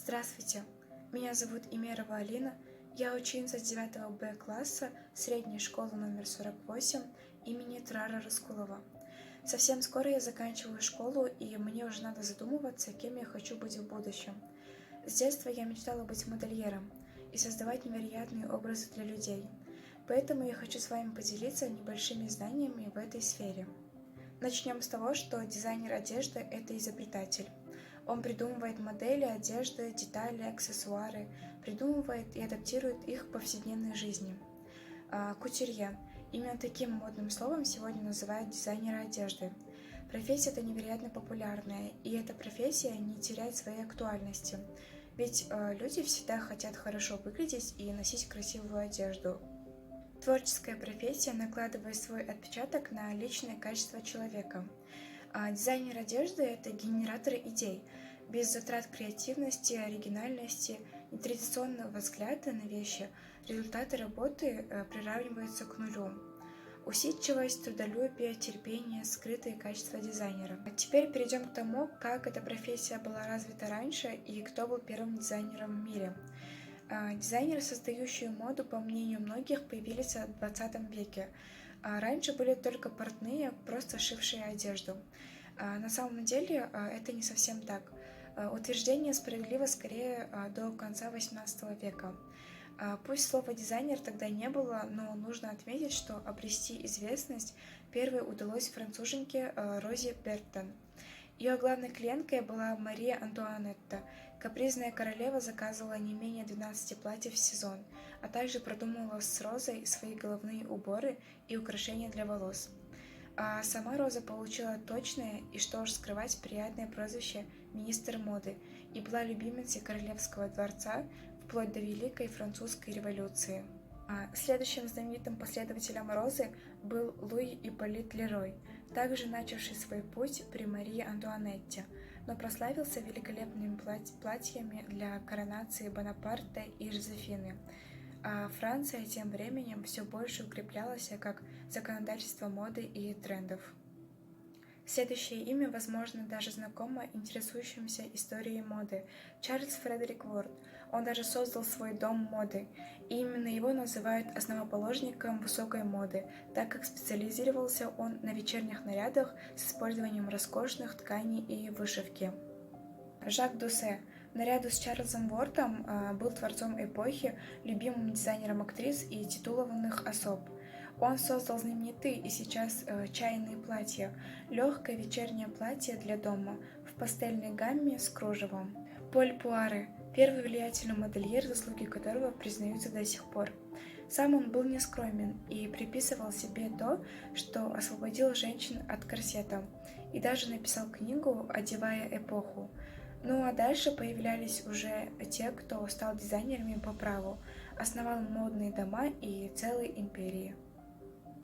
Здравствуйте, меня зовут Имерова Алина, я ученица 9 Б класса средней школы номер 48 имени Турара Раскулова. Совсем скоро я заканчиваю школу, и мне уже надо задумываться, кем я хочу быть в будущем. С детства я мечтала быть модельером и создавать невероятные образы для людей, поэтому я хочу с вами поделиться небольшими знаниями в этой сфере. Начнем с того, что дизайнер одежды – это изобретатель. Он придумывает модели одежды, детали, аксессуары, придумывает и адаптирует их к повседневной жизни. Кутюрье. Именно таким модным словом сегодня называют дизайнера одежды. Профессия эта невероятно популярная, и эта профессия не теряет своей актуальности. Ведь люди всегда хотят хорошо выглядеть и носить красивую одежду. Творческая профессия накладывает свой отпечаток на личное качество человека. Дизайнер одежды – это генератор идей. Без затрат креативности, оригинальности, нетрадиционного взгляда на вещи результаты работы приравниваются к нулю. Усидчивость, трудолюбие, терпение – скрытые качества дизайнера. А теперь перейдем к тому, как эта профессия была развита раньше и кто был первым дизайнером в мире. Дизайнеры, создающие моду, по мнению многих, появились в 20 веке. Раньше были только портные, просто шившие одежду. На самом деле это не совсем так. Утверждение справедливо скорее до конца 18 века. Пусть слова «дизайнер» тогда не было, но нужно отметить, что обрести известность первой удалось француженке Розе Бертон. Ее главной клиенткой была Мария Антуанетта. Капризная королева заказывала не менее 12 платьев в сезон, а также продумывала с Розой свои головные уборы и украшения для волос. А сама Роза получила точное и, что уж скрывать, приятное прозвище «министр моды» и была любимицей королевского дворца вплоть до Великой Французской революции. Следующим знаменитым последователем Розы был Луи Ипполит Лерой, также начавший свой путь при Марии Антуанетте, но прославился великолепными платьями для коронации Бонапарта и Жозефины. А Франция тем временем все больше укреплялась как законодательство моды и трендов. Следующее имя, возможно, даже знакомо интересующимся историей моды – Чарльз Фредерик Уорд. Он даже создал свой дом моды, и именно его называют основоположником высокой моды, так как специализировался он на вечерних нарядах с использованием роскошных тканей и вышивки. Жак Дуссе, наряду с Чарльзом Уордом, был творцом эпохи, любимым дизайнером актрис и титулованных особ. Он создал знаменитые и сейчас чайные платья, легкое вечернее платье для дома в пастельной гамме с кружевом. Поль Пуаре, первый влиятельный модельер, заслуги которого признаются до сих пор. Сам он был нескромен и приписывал себе то, что освободил женщин от корсета, и даже написал книгу «Одевая эпоху». Ну а дальше появлялись уже те, кто стал дизайнерами по праву, основал модные дома и целые империи.